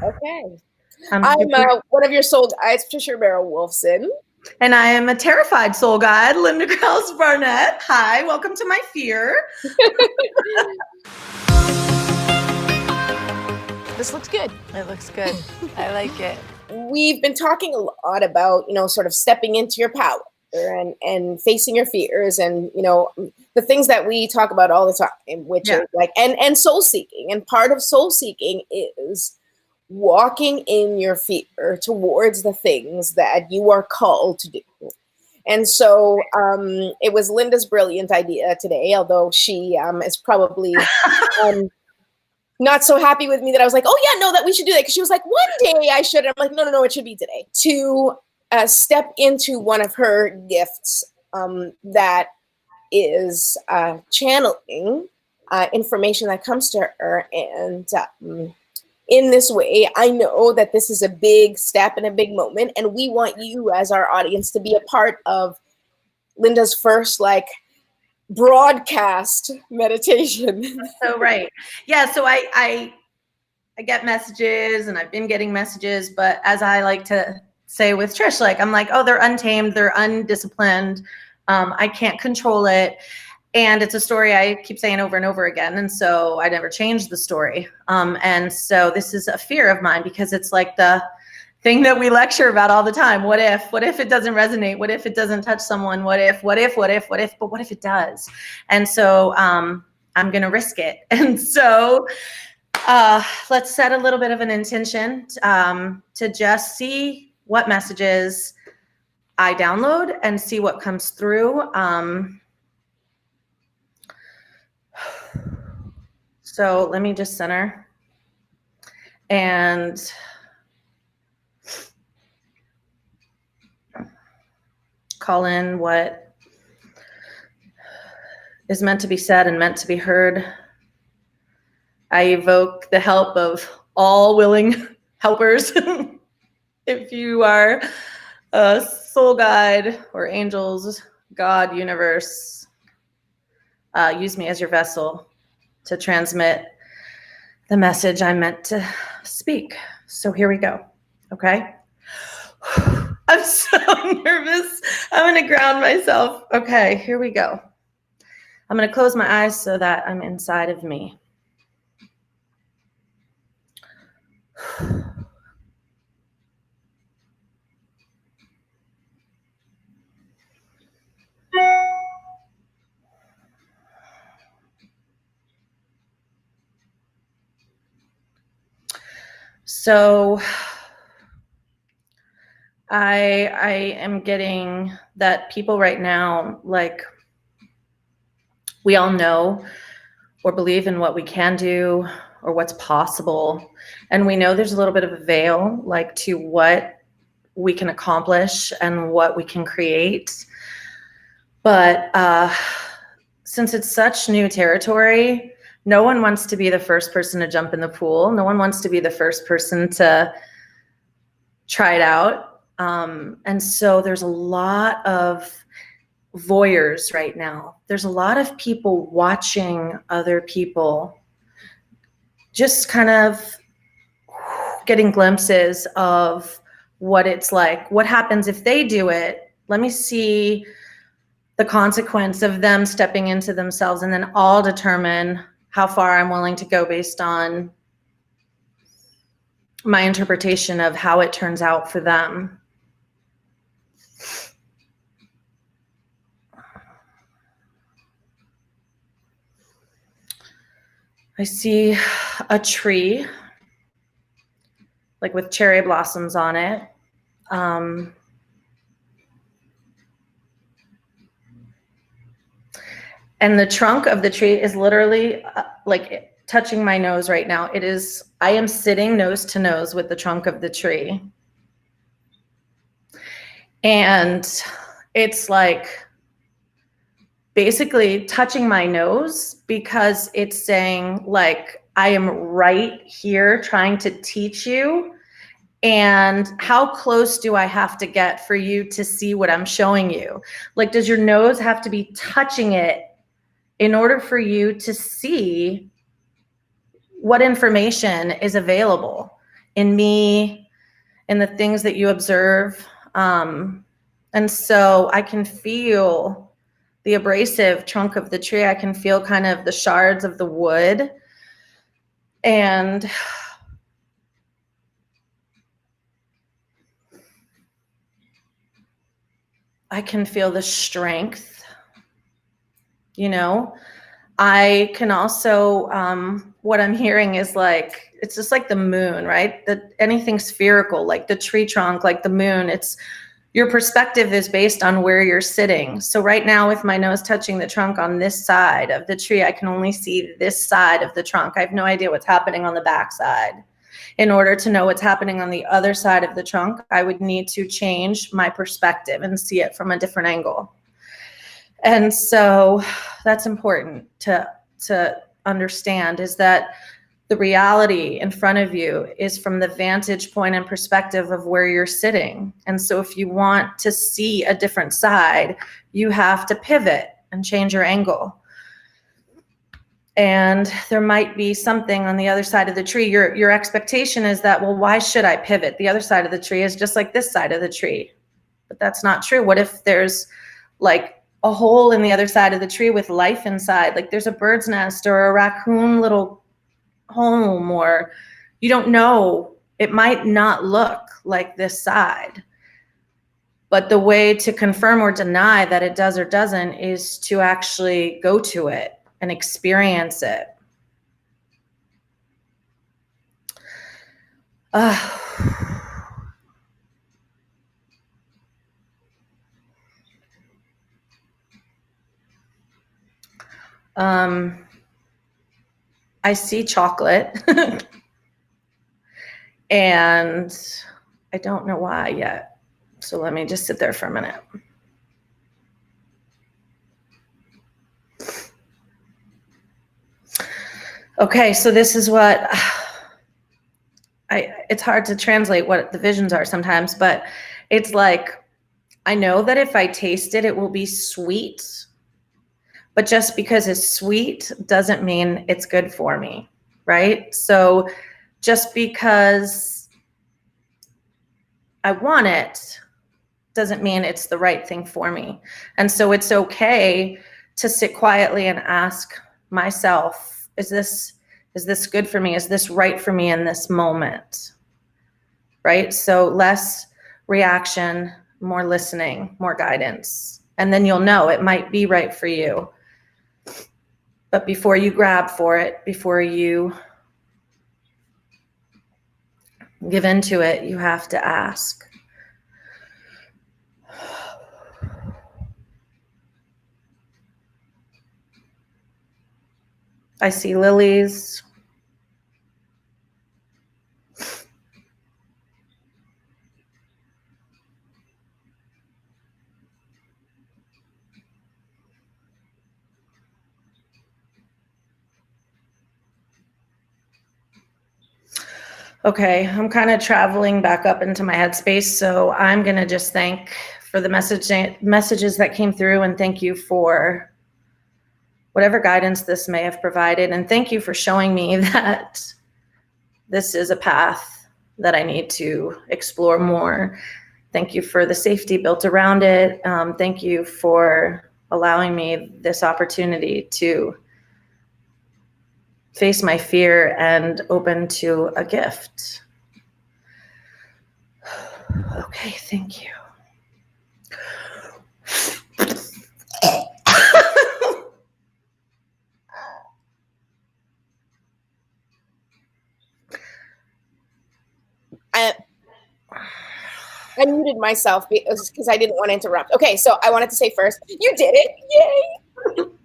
Okay. I'm one of your soul guides, Patricia Romero-Wolfson. And I am a terrified soul guide, Linda Krause Barnett. Hi, welcome to my fear. This looks good. It looks good. I like it. We've been talking a lot about, sort of stepping into your power and facing your fears and, the things that we talk about all the time, which is like, and soul seeking. And part of soul seeking is walking in your fear towards the things that you are called to do. And so it was Linda's brilliant idea today, although she is probably not so happy with me that I was like, oh yeah, no, that we should do that. Because she was like, one day I should. And I'm like, no, it should be today. To step into one of her gifts that is channeling information that comes to her. And in this way, I know that this is a big step and a big moment. And we want you as our audience to be a part of Linda's first broadcast meditation. So right. Yeah. So I get messages and I've been getting messages, but as I like to say with Trish, I'm like, oh, they're untamed, they're undisciplined. I can't control it. And it's a story I keep saying over and over again. And so I never changed the story. And so this is a fear of mine because it's like the thing that we lecture about all the time. What if it doesn't resonate? What if it doesn't touch someone? What if, but what if it does? And so I'm going to risk it. And so let's set a little bit of an intention to just see what messages I download and see what comes through. So let me just center and call in what is meant to be said and meant to be heard. I evoke the help of all willing helpers. If you are a soul guide or angels, God, universe, use me as your vessel to transmit the message I meant to speak. So here we go. Okay. I'm so nervous. I'm going to ground myself. Okay, here we go. I'm going to close my eyes so that I'm inside of me. So I am getting that people right now, we all know or believe in what we can do or what's possible. And we know there's a little bit of a veil to what we can accomplish and what we can create. But since it's such new territory, no one wants to be the first person to jump in the pool. No one wants to be the first person to try it out. And so there's a lot of voyeurs right now. There's a lot of people watching other people, just kind of getting glimpses of what it's like. What happens if they do it? Let me see the consequence of them stepping into themselves, and then I'll determine how far I'm willing to go based on my interpretation of how it turns out for them. I see a tree, with cherry blossoms on it. And the trunk of the tree is literally touching my nose right now. I am sitting nose to nose with the trunk of the tree. And it's basically touching my nose because it's saying I am right here trying to teach you. And how close do I have to get for you to see what I'm showing you? Does your nose have to be touching it in order for you to see what information is available in me, in the things that you observe. And so I can feel the abrasive trunk of the tree. I can feel kind of the shards of the wood. And I can feel the strength, you know. I can also, what I'm hearing is like, it's just like the moon, right? That anything spherical, like the tree trunk, like the moon, it's your perspective is based on where you're sitting. So right now with my nose touching the trunk on this side of the tree, I can only see this side of the trunk. I have no idea what's happening on the back side. In order to know what's happening on the other side of the trunk, I would need to change my perspective and see it from a different angle. And so that's important to understand, is that the reality in front of you is from the vantage point and perspective of where you're sitting. And so if you want to see a different side, you have to pivot and change your angle. And there might be something on the other side of the tree. Your expectation is that, well, why should I pivot? The other side of the tree is just like this side of the tree. But that's not true. What if there's like a hole in the other side of the tree with life inside? Like there's a bird's nest or a raccoon little home, or you don't know. It might not look like this side. But the way to confirm or deny that it does or doesn't is to actually go to it and experience it. I see chocolate and I don't know why yet. So let me just sit there for a minute. Okay, so this is what it's hard to translate what the visions are sometimes, but it's like, I know that if I taste it, it will be sweet, but just because it's sweet doesn't mean it's good for me, right? So just because I want it doesn't mean it's the right thing for me. And so it's okay to sit quietly and ask myself, is this good for me? Is this right for me in this moment? Right? So less reaction, more listening, more guidance. And then you'll know it might be right for you. But before you grab for it, before you give into it, you have to ask. I see lilies. Okay, I'm kind of traveling back up into my headspace, so I'm going to just thank for the messages that came through, and thank you for whatever guidance this may have provided, and thank you for showing me that this is a path that I need to explore more. Thank you for the safety built around it. Thank you for allowing me this opportunity to face my fear and open to a gift. Okay, thank you. I muted myself because I didn't want to interrupt. Okay, so I wanted to say first, you did it, yay!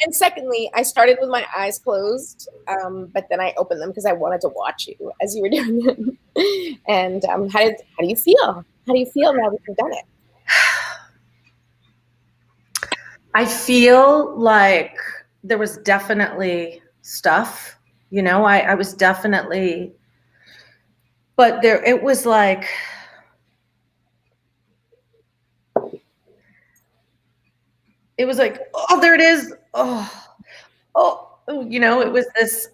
And secondly, I started with my eyes closed, but then I opened them because I wanted to watch you as you were doing it. And how do you feel? How do you feel now that you've done it? I feel like there was definitely stuff, you know, I was definitely, but there, it was like, oh, there it is. Oh, it was this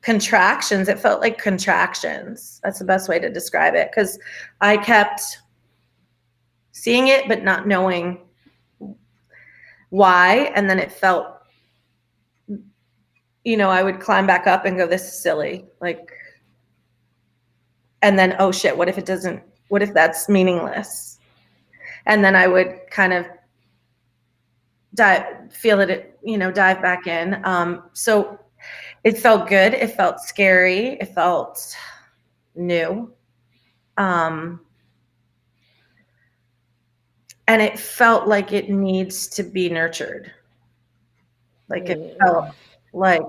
contractions. It felt like contractions. That's the best way to describe it, because I kept seeing it but not knowing why. And then it felt, I would climb back up and go, this is silly. Like, and then, oh shit, what if that's meaningless? And then I would kind of dive back in. So it felt good. It felt scary. It felt new. And it felt like it needs to be nurtured. Like it felt like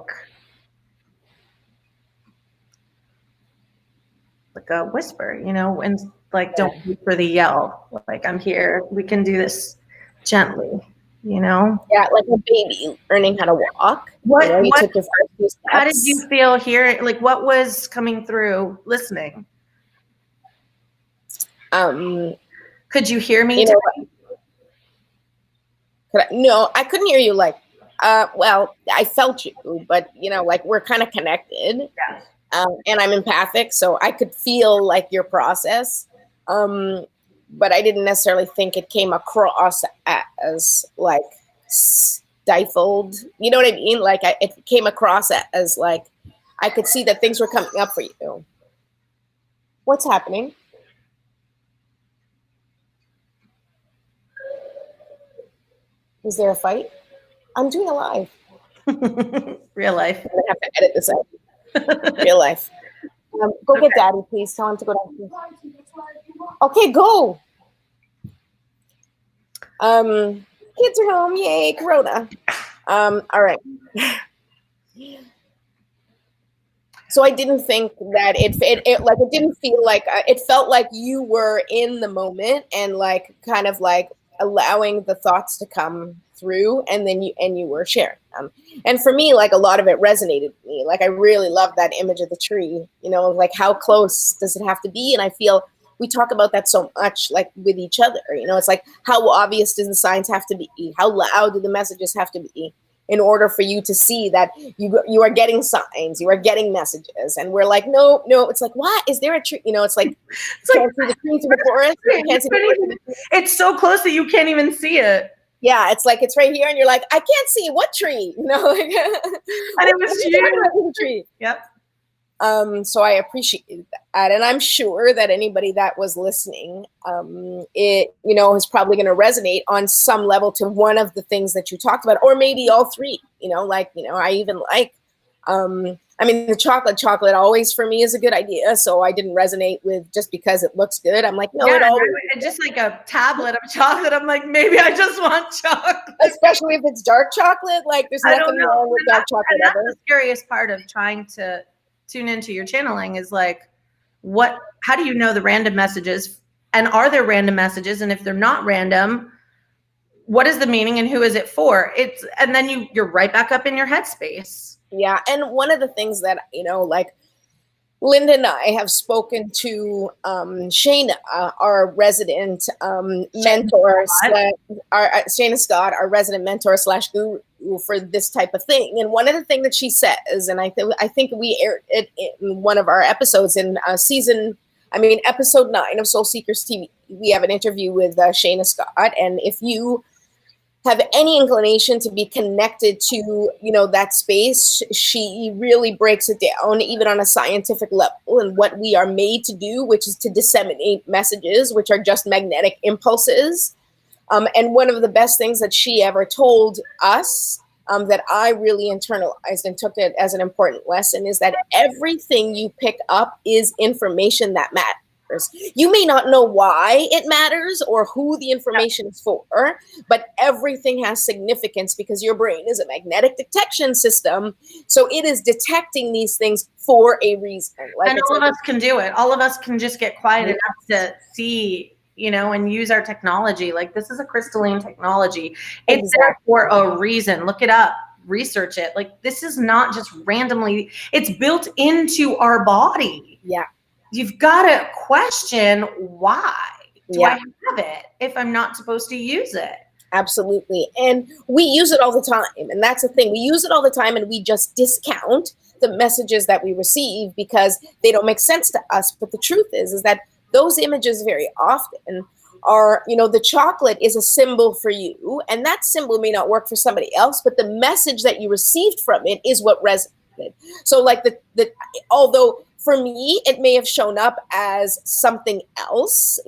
a whisper, and like, don't wait for the yell. Like, I'm here. We can do this gently, Yeah, like a baby learning how to walk. You took your first few steps. How did you feel here? Like, what was coming through listening? Could you hear me? No, I couldn't hear you. Like, well, I felt you, but like, we're kind of connected. Yeah. And I'm empathic, so I could feel like your process. But I didn't necessarily think it came across as like stifled. You know what I mean? Like, it came across as like, I could see that things were coming up for you. What's happening? Is there a fight? I'm doing a live. Real life. I'm gonna have to edit this out. Real life. Go get Daddy, please. Tell him to go downstairs. Okay, go. Kids are home. Yay, Corona. All right. So I didn't think that it didn't feel like it felt like you were in the moment and like kind of like allowing the thoughts to come through, and then you were sharing them. And for me, like, a lot of it resonated with me. Like, I really love that image of the tree, like, how close does it have to be? And I feel we talk about that so much, like, with each other. It's like, how obvious does the signs have to be? How loud do the messages have to be in order for you to see that you are getting signs, you are getting messages? And we're like, no, it's like, what? Is there a tree? It's like, can't see the tree through the forest. Can't see the it's so close that you can't even see it. Yeah, it's like, it's right here, and you're like, I can't see what tree, and it was you. Tree. Yep. So I appreciate that, and I'm sure that anybody that was listening, it is probably going to resonate on some level to one of the things that you talked about, or maybe all three. I even like. The chocolate always for me is a good idea. So I didn't resonate with just because it looks good. I'm like, no, yeah, it always just like a tablet of chocolate. I'm like, maybe I just want chocolate. Especially if it's dark chocolate. Like, there's nothing wrong with dark chocolate ever. That's the scariest part of trying to tune into your channeling is like, how do you know the random messages? And are there random messages? And if they're not random, what is the meaning and who is it for? And then you're right back up in your headspace. Yeah. And one of the things that, like, Linda and I have spoken to Shayna, our resident mentor, Shayna Scott, our resident mentor / guru for this type of thing. And one of the things that she says, and I think we aired it in one of our episodes in episode 9 of Soul Seekers TV, we have an interview with Shayna Scott. And if you have any inclination to be connected to, that space, she really breaks it down, even on a scientific level, and what we are made to do, which is to disseminate messages, which are just magnetic impulses. And one of the best things that she ever told us, that I really internalized and took it as an important lesson, is that everything you pick up is information that matters. You may not know why it matters or who the information is for, but everything has significance because your brain is a magnetic detection system. So it is detecting these things for a reason. And all of us can do it. All of us can just get quiet enough to see, and use our technology. Like, this is a crystalline technology. It's there for a reason. Look it up. Research it. Like, this is not just randomly. It's built into our body. Yeah. You've got to question, why do I have it if I'm not supposed to use it? Absolutely. And we use it all the time. And that's the thing. We use it all the time and we just discount the messages that we receive because they don't make sense to us. But the truth is that those images very often are, the chocolate is a symbol for you. And that symbol may not work for somebody else, but the message that you received from it is what resonated. So like although for me, it may have shown up as something else,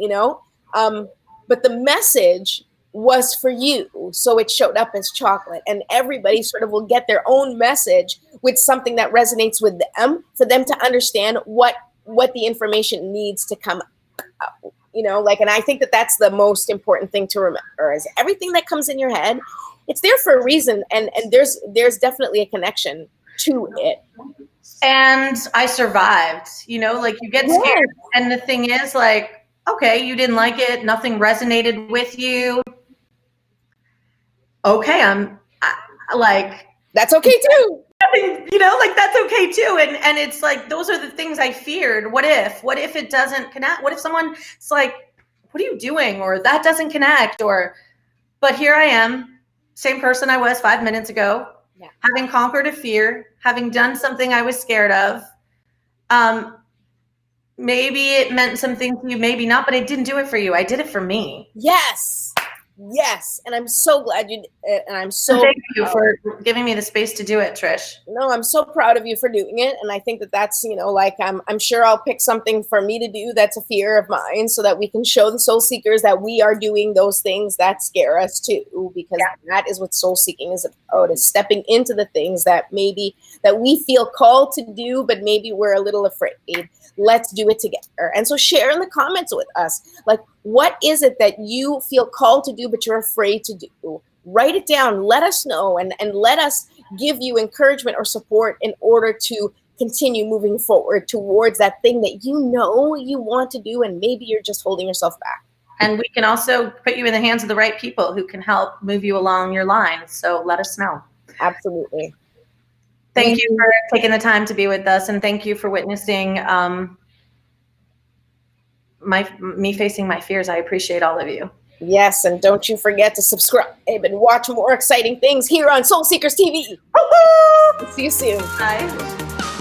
but the message was for you. So it showed up as chocolate, and everybody sort of will get their own message with something that resonates with them for them to understand what the information needs to come up, and I think that that's the most important thing to remember is everything that comes in your head, it's there for a reason. And there's definitely a connection to it. And I survived, like you get scared. And the thing is like, okay, you didn't like it. Nothing resonated with you. Okay, that's okay too. That's okay too. And it's like, those are the things I feared. What if it doesn't connect? What if someone's like, what are you doing? Or that doesn't connect, but here I am, same person I was 5 minutes ago, having conquered a fear, having done something I was scared of. Maybe it meant something to you, maybe not, but it didn't do it for you. I did it for me. Yes, and I'm so glad you. And I'm so thank you for giving me the space to do it, Trish. No, I'm so proud of you for doing it, and I think that that's I'm sure I'll pick something for me to do that's a fear of mine, so that we can show the soul seekers that we are doing those things that scare us too, because that is what soul seeking is about: is stepping into the things that we feel called to do, but maybe we're a little afraid. Let's do it together. And so share in the comments with us, like, what is it that you feel called to do, but you're afraid to do? Write it down. Let us know, and let us give you encouragement or support in order to continue moving forward towards that thing that you want to do, and maybe you're just holding yourself back. And we can also put you in the hands of the right people who can help move you along your line. So let us know. Absolutely. Thank you for taking the time to be with us, and thank you for witnessing me facing my fears. I appreciate all of you. Yes, and don't you forget to subscribe and watch more exciting things here on Soul Seekers TV. See you soon. Bye.